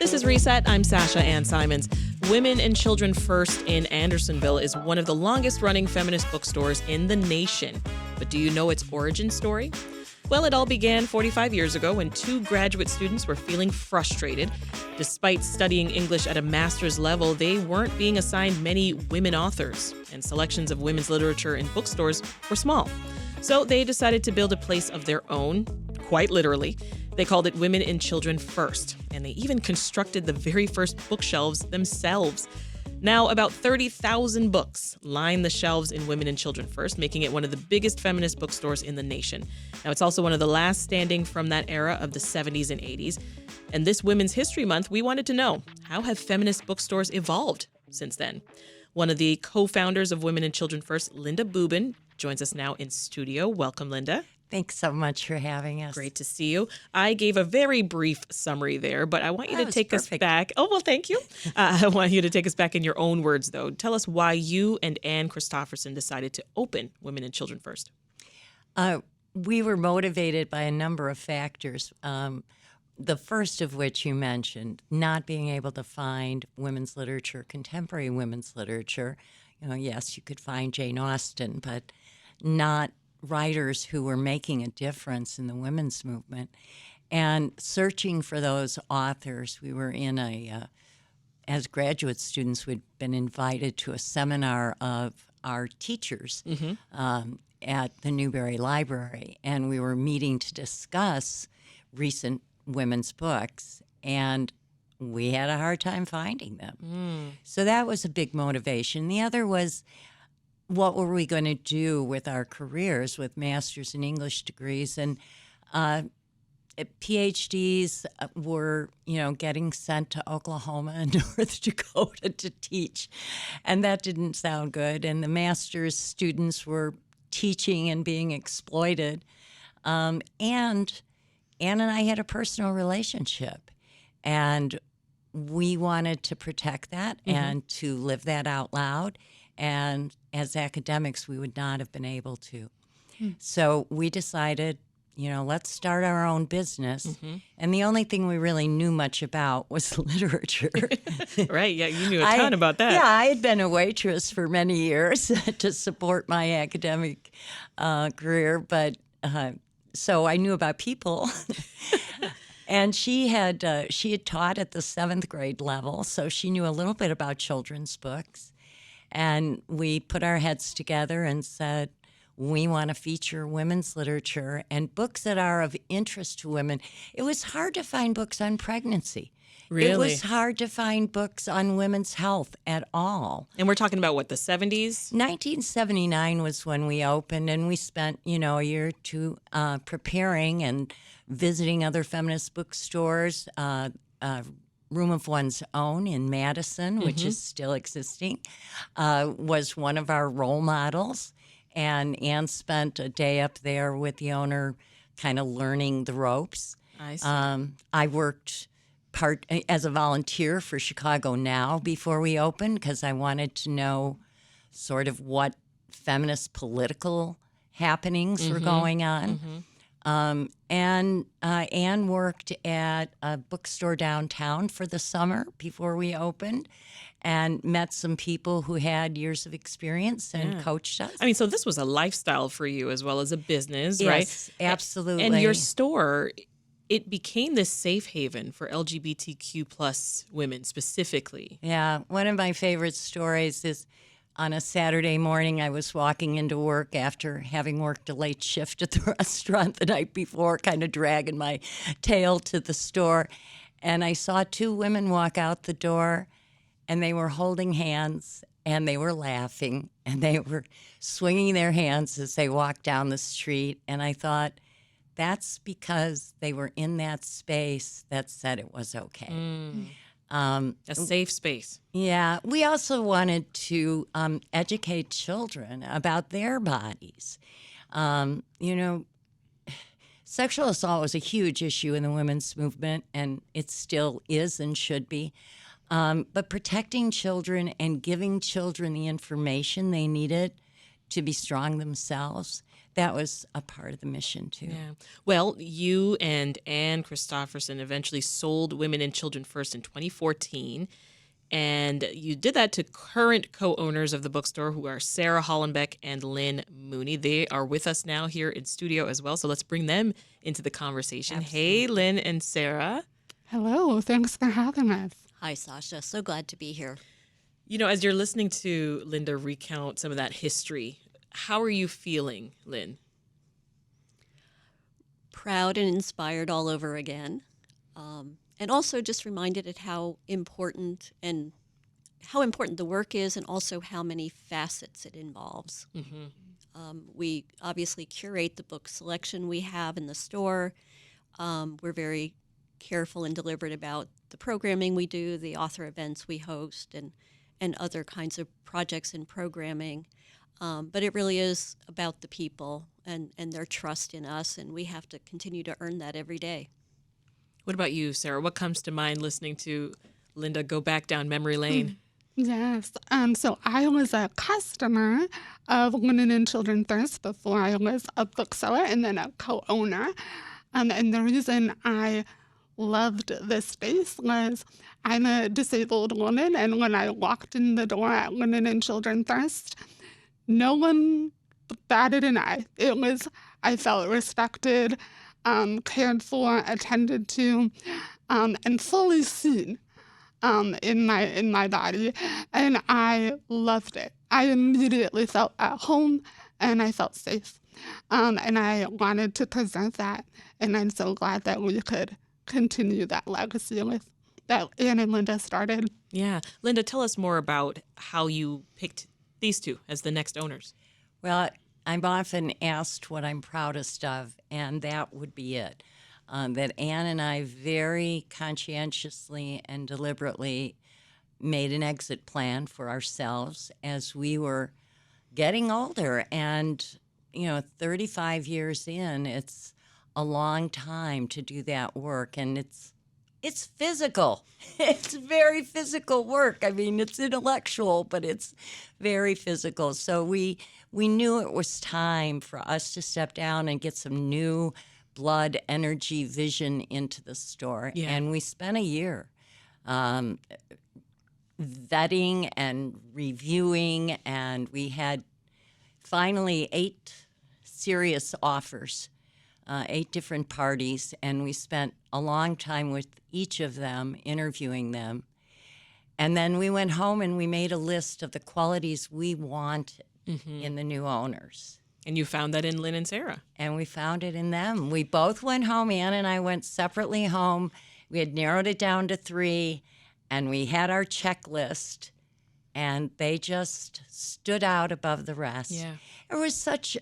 This is Reset. I'm Sasha-Ann Simons. Women and Children First in Andersonville is one of the longest-running feminist bookstores in the nation. But do you know its origin story? Well, it all began 45 years ago when two graduate students were feeling frustrated. Despite studying English at a master's level, they weren't being assigned many women authors, and selections of women's literature in bookstores were small. So they decided to build a place of their own, quite literally. They called it Women and Children First, and they even constructed the very first bookshelves themselves. Now, about 30,000 books line the shelves in Women and Children First, making it one of the biggest feminist bookstores in the nation. Now, it's also one of the last standing from that era of the 70s and 80s. And this Women's History Month, we wanted to know, how have feminist bookstores evolved since then? One of the co-founders of Women and Children First, Linda Bubon, joins us now in studio. Welcome, Linda. Thanks so much for having us. Great to see you. I gave a very brief summary there, but I want you to take us back. Oh, well, thank you. I want you to take us back in your own words, though. Tell us why you and Ann Christofferson decided to open Women and Children First. We were motivated by a number of factors. The first of which you mentioned, not being able to find women's literature, contemporary women's literature. Yes, you could find Jane Austen, but not writers who were making a difference in the women's movement. And searching for those authors, we were in as graduate students, we'd been invited to a seminar of our teachers at the Newberry Library, and we were meeting to discuss recent women's books, and we had a hard time finding them. So that was a big motivation. The other was, what were we going to do with our careers with master's and English degrees? And PhDs were, getting sent to Oklahoma and North Dakota to teach, and that didn't sound good. And the master's students were teaching and being exploited. And Ann and I had a personal relationship, and we wanted to protect that and to live that out loud. And as academics, we would not have been able to. So we decided, let's start our own business. And the only thing we really knew much about was literature. Right, yeah, you knew a ton about that. Yeah, I had been a waitress for many years to support my academic career, but so I knew about people. And she had taught at the 7th grade level, so she knew a little bit about children's books. And we put our heads together and said, we want to feature women's literature and books that are of interest to women. It was hard to find books on pregnancy. Really? It was hard to find books on women's health at all. And we're talking about, what, the 70s? 1979 was when we opened, and we spent, a year or two preparing and visiting other feminist bookstores, Room of One's Own in Madison, which is still existing, was one of our role models. And Ann spent a day up there with the owner kind of learning the ropes. I see. I worked as a volunteer for Chicago Now before we opened, because I wanted to know sort of what feminist political happenings were going on. And Ann worked at a bookstore downtown for the summer before we opened, and met some people who had years of experience and coached us. I mean, so this was a lifestyle for you as well as a business, right? Yes, absolutely. And your store, it became this safe haven for LGBTQ plus women specifically. Yeah, one of my favorite stories is on a Saturday morning, I was walking into work after having worked a late shift at the restaurant the night before, kind of dragging my tail to the store. And I saw two women walk out the door, and they were holding hands, and they were laughing, and they were swinging their hands as they walked down the street. And I thought, that's because they were in that space that said it was okay. A safe space. Yeah. We also wanted to educate children about their bodies. Sexual assault was a huge issue in the women's movement, and it still is and should be. But protecting children and giving children the information they needed to be strong themselves, that was a part of the mission too. Yeah. Well, you and Ann Christofferson eventually sold Women and Children First in 2014. And you did that to current co-owners of the bookstore, who are Sarah Hollenbeck and Lynn Mooney. They are with us now here in studio as well. So let's bring them into the conversation. Absolutely. Hey, Lynn and Sarah. Hello, thanks for having us. Hi, Sasha. So glad to be here. You know, as you're listening to Linda recount some of that history, how are you feeling, Lynn? Proud and inspired all over again. And also just reminded at how important the work is, and also how many facets it involves. We obviously curate the book selection we have in the store. We're very careful and deliberate about the programming we do, the author events we host, and other kinds of projects and programming. But it really is about the people and their trust in us, and we have to continue to earn that every day. What about you, Sarah? What comes to mind listening to Linda go back down memory lane? Yes, so I was a customer of Women and Children First before I was a bookseller and then a co-owner. And the reason I loved this space was I'm a disabled woman, and when I walked in the door at Women and Children First, no one batted an eye. I felt respected, cared for, attended to, and fully seen in my body, and I loved it. I immediately felt at home, and I felt safe, and I wanted to preserve that, and I'm so glad that we could continue that legacy that Ann and Linda started. Yeah. Linda, tell us more about how you picked these two as the next owners. Well, I'm often asked what I'm proudest of, and that would be it. That Ann and I very conscientiously and deliberately made an exit plan for ourselves as we were getting older. And, 35 years in, it's a long time to do that work. And it's physical. It's very physical work. I mean, it's intellectual, but it's very physical. So we knew it was time for us to step down and get some new blood, energy, vision into the store. Yeah. And we spent a year vetting and reviewing, and we had finally 8 serious offers, 8 different parties, and we spent a long time with each of them, interviewing them. And then we went home and we made a list of the qualities we wanted in the new owners. And you found that in Lynn and Sarah. And we found it in them. We both went home. Ann and I went separately home. We had narrowed it down to 3, and we had our checklist, and they just stood out above the rest. Yeah. There was such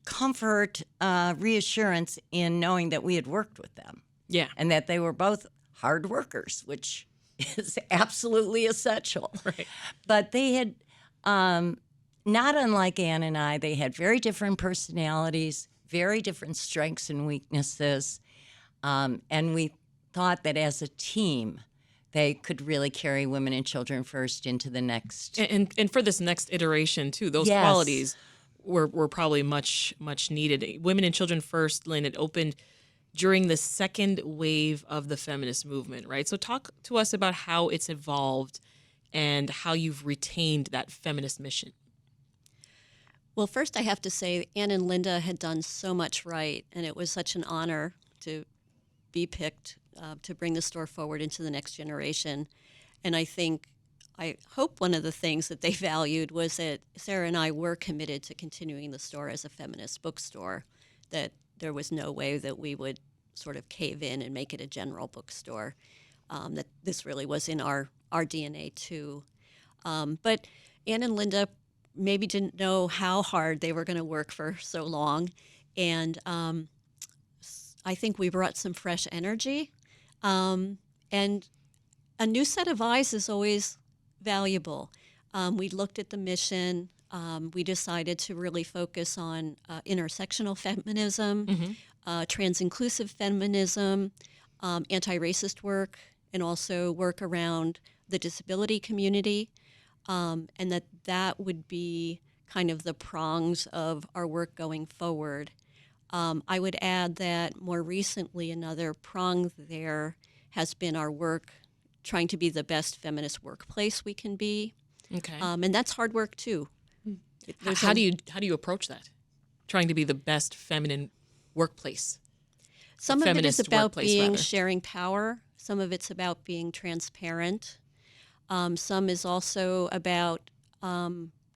comfort, reassurance in knowing that we had worked with them. Yeah. And that they were both hard workers, which is absolutely essential. Right. But they had, not unlike Ann and I, they had very different personalities, very different strengths and weaknesses. And we thought that as a team, they could really carry Women and Children First into the next. And for this next iteration, too, those Yes. qualities were probably much needed. Women and Children First, Lynn, it opened during the second wave of the feminist movement, right? So talk to us about how it's evolved and how you've retained that feminist mission. Well, first I have to say Ann and Linda had done so much right, and it was such an honor to be picked to bring the store forward into the next generation. And I hope one of the things that they valued was that Sarah and I were committed to continuing the store as a feminist bookstore, that there was no way that we would sort of cave in and make it a general bookstore, that this really was in our DNA too. But Ann and Linda maybe didn't know how hard they were going to work for so long, and I think we brought some fresh energy, and a new set of eyes is always valuable. We looked at the mission. We decided to really focus on intersectional feminism, trans-inclusive feminism, anti-racist work, and also work around the disability community, and that would be kind of the prongs of our work going forward. I would add that more recently, another prong there has been our work trying to be the best feminist workplace we can be. Okay. And that's hard work too. How do you approach that? Trying to be the best feminine workplace. Some of it is Feminist about workplace, being rather. sharing power. Some of it's about being transparent. Some is also about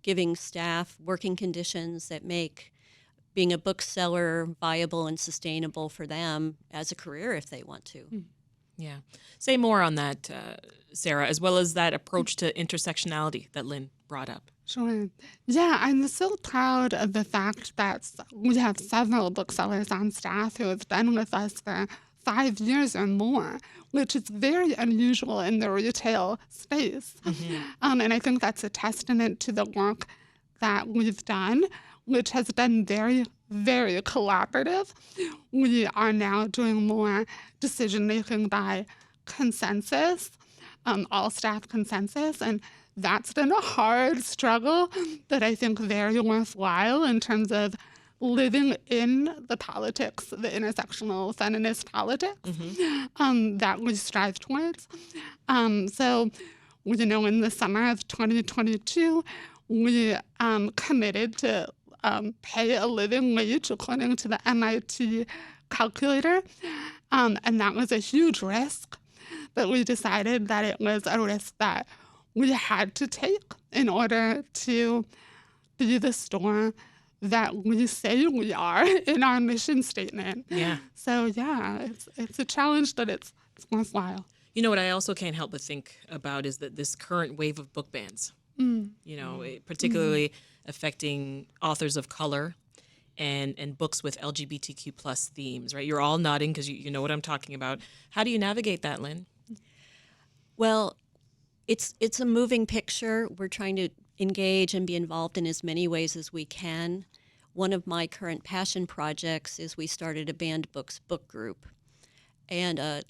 giving staff working conditions that make being a bookseller viable and sustainable for them as a career if they want to. Yeah. Say more on that, Sarah, as well as that approach to intersectionality that Lynn brought up. Sure. Yeah, I'm so proud of the fact that we have several booksellers on staff who have been with us for 5 years or more, which is very unusual in the retail space. And I think that's a testament to the work that we've done, which has been very, very collaborative. We are now doing more decision-making by consensus, all staff consensus, and that's been a hard struggle, but I think very worthwhile in terms of living in the politics, the intersectional feminist politics that we strive towards. So, in the summer of 2022, we committed to pay a living wage according to the MIT calculator, and that was a huge risk, but we decided that it was a risk that we had to take in order to be the store that we say we are in our mission statement. Yeah. So yeah, it's a challenge, but it's worthwhile. You know what I also can't help but think about is that this current wave of book bans, particularly affecting authors of color and books with LGBTQ plus themes, right? You're all nodding because you know what I'm talking about. How do you navigate that, Lynn? Well, it's a moving picture. We're trying to engage and be involved in as many ways as we can. One of my current passion projects is we started a Banned Books book group, and a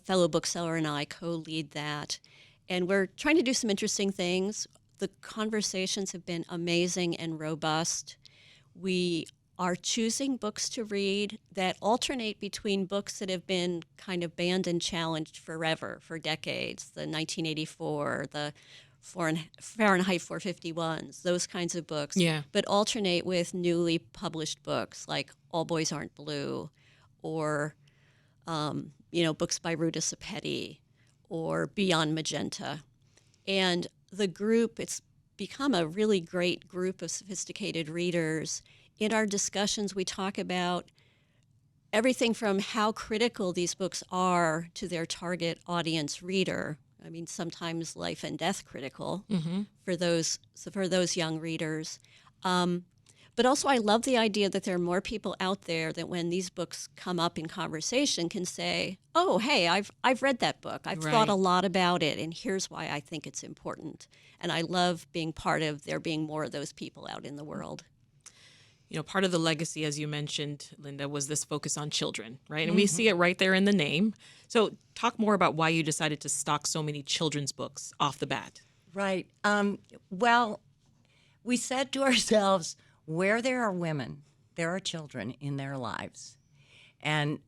fellow bookseller and I co-lead that. And we're trying to do some interesting things. The conversations have been amazing and robust. We are choosing books to read that alternate between books that have been kind of banned and challenged forever, for decades, the 1984, the Fahrenheit 451s, those kinds of books, but alternate with newly published books like All Boys Aren't Blue, or books by Ruta Sepetys, or Beyond Magenta. And the group, it's become a really great group of sophisticated readers. In our discussions, we talk about everything from how critical these books are to their target audience reader. I mean, sometimes life and death critical for those young readers. But also, I love the idea that there are more people out there that when these books come up in conversation can say, "Oh, hey, I've read that book. I've thought a lot about it, and here's why I think it's important." And I love being part of there being more of those people out in the world. Part of the legacy, as you mentioned, Linda, was this focus on children, right? And we see it right there in the name. So talk more about why you decided to stock so many children's books off the bat. Right. Well, we said to ourselves, where there are women, there are children in their lives. And,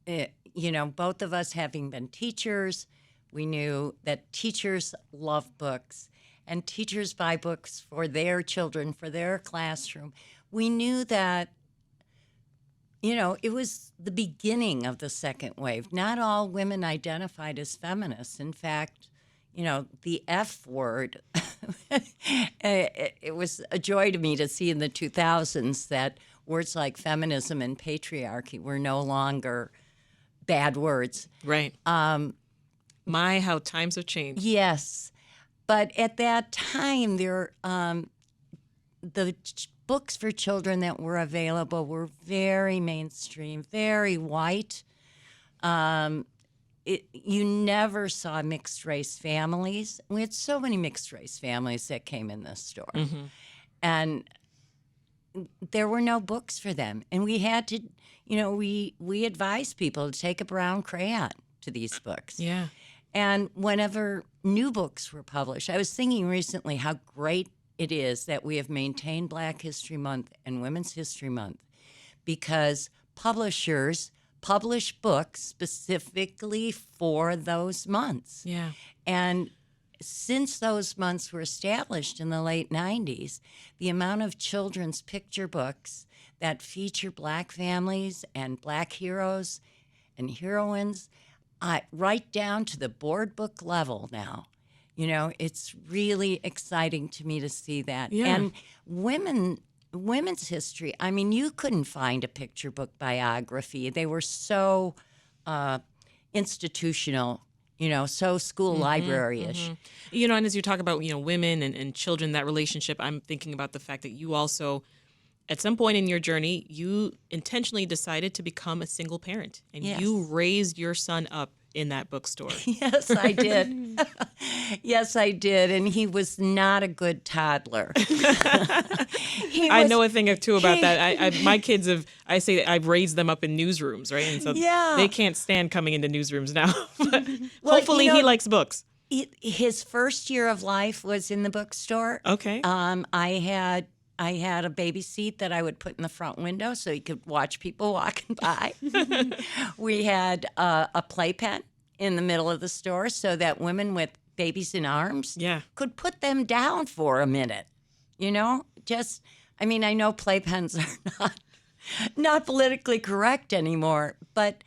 both of us having been teachers, we knew that teachers love books, and teachers buy books for their children, for their classroom. We knew that, it was the beginning of the second wave. Not all women identified as feminists. In fact, the F word, it was a joy to me to see in the 2000s that words like feminism and patriarchy were no longer bad words. Right. How times have changed. Yes. But at that time, books for children that were available were very mainstream, very white. You never saw mixed-race families. We had so many mixed-race families that came in this store. And there were no books for them. And we had to, we advised people to take a brown crayon to these books. Yeah. And whenever new books were published, I was thinking recently how great it is that we have maintained Black History Month and Women's History Month, because publishers publish books specifically for those months. Yeah. And since those months were established in the late 90s, the amount of children's picture books that feature Black families and Black heroes and heroines, right down to the board book level now. You know, it's really exciting to me to see that. Yeah. And women's history, I mean, you couldn't find a picture book biography. They were so institutional, you know, so school library-ish. You know, and as you talk about, you know, women and children, that relationship, I'm thinking about the fact that you also, at some point in your journey, you intentionally decided to become a single parent, and Yes. you raised your son up in that bookstore. Yes, I did. Yes, I did. And he was not a good toddler. I know a thing or two about that. My kids I say that I've raised them up in newsrooms, right? And so Yeah. they can't stand coming into newsrooms now. But Well, hopefully you know, he likes books. His first year of life was in the bookstore. Okay. I had a baby seat that I would put in the front window so he could watch people walking by. We had a playpen in the middle of the store so that women with babies in arms Yeah. could put them down for a minute. You know, I mean, I know playpens are not politically correct anymore, but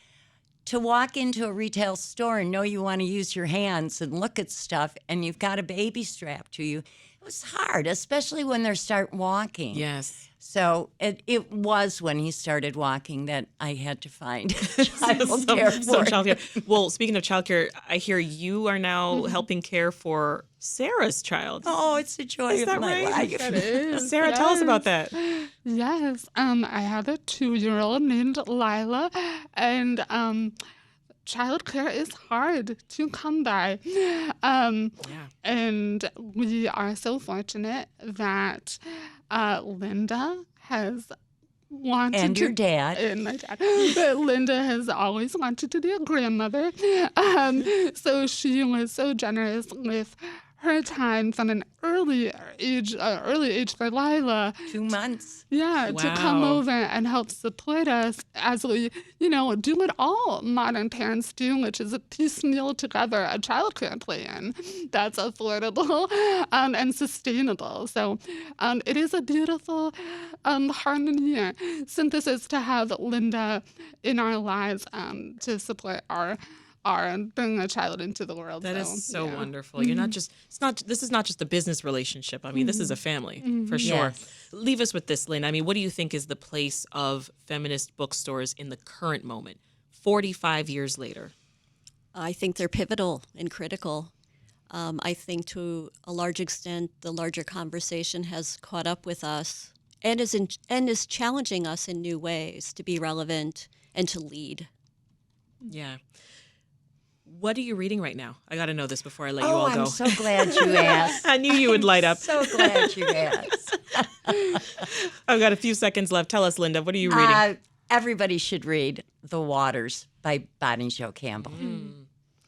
to walk into a retail store and know you want to use your hands and look at stuff and you've got a baby strapped to you, it was hard, especially when they start walking. Yes. So it was when he started walking that I had to find childcare Some for him. childcare. Well, speaking of childcare, I hear you are now helping care for Sarah's child. Oh, it's the joy Is of that my right? life. That is. Sarah, tell us about that. Yes. I have a 2-year-old named Lila, and childcare is hard to come by. And we are so fortunate that Linda has wanted And to, your dad. and my dad. But Linda has always wanted to be a grandmother. So she was so generous with her time from an early age for Lila. 2 months. Yeah, to come Wow. over and help support us as we, do what all modern parents do, which is piecemeal together a childcare plan that's affordable and sustainable. So it is a beautiful harmony, synthesis to have Linda in our lives to support our bringing a child into the world. That is so yeah. wonderful. You're not just, this is not just a business relationship. I mean, this is a family for sure. Yes. Leave us with this, Lynn. I mean, what do you think is the place of feminist bookstores in the current moment, 45 years later? I think they're pivotal and critical. I think to a large extent, the larger conversation has caught up with us and is challenging us in new ways to be relevant and to lead. Yeah. What are you reading right now? I got to know this before I let you all go. I'm so glad you asked. I knew you would light up. So glad you asked. I've got a few seconds left. Tell us, Linda, what are you reading? Everybody should read The Waters by Bonnie Jo Campbell.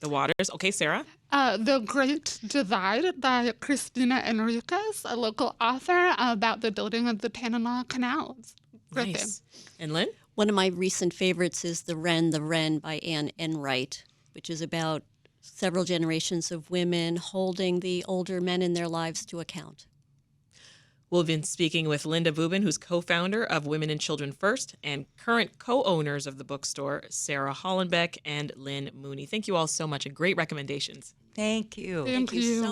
The Waters. Okay, Sarah. The Great Divide by Christina Enriquez, a local author about the building of the Panama Canals. Great Nice. And Lynn? One of my recent favorites is The Wren by Anne Enright, which is about several generations of women holding the older men in their lives to account. We've been speaking with Linda Bubon, who's co-founder of Women and Children First and current co-owners of the bookstore, Sarah Hollenbeck and Lynn Mooney. Thank you all so much and great recommendations. Thank you. Thank you.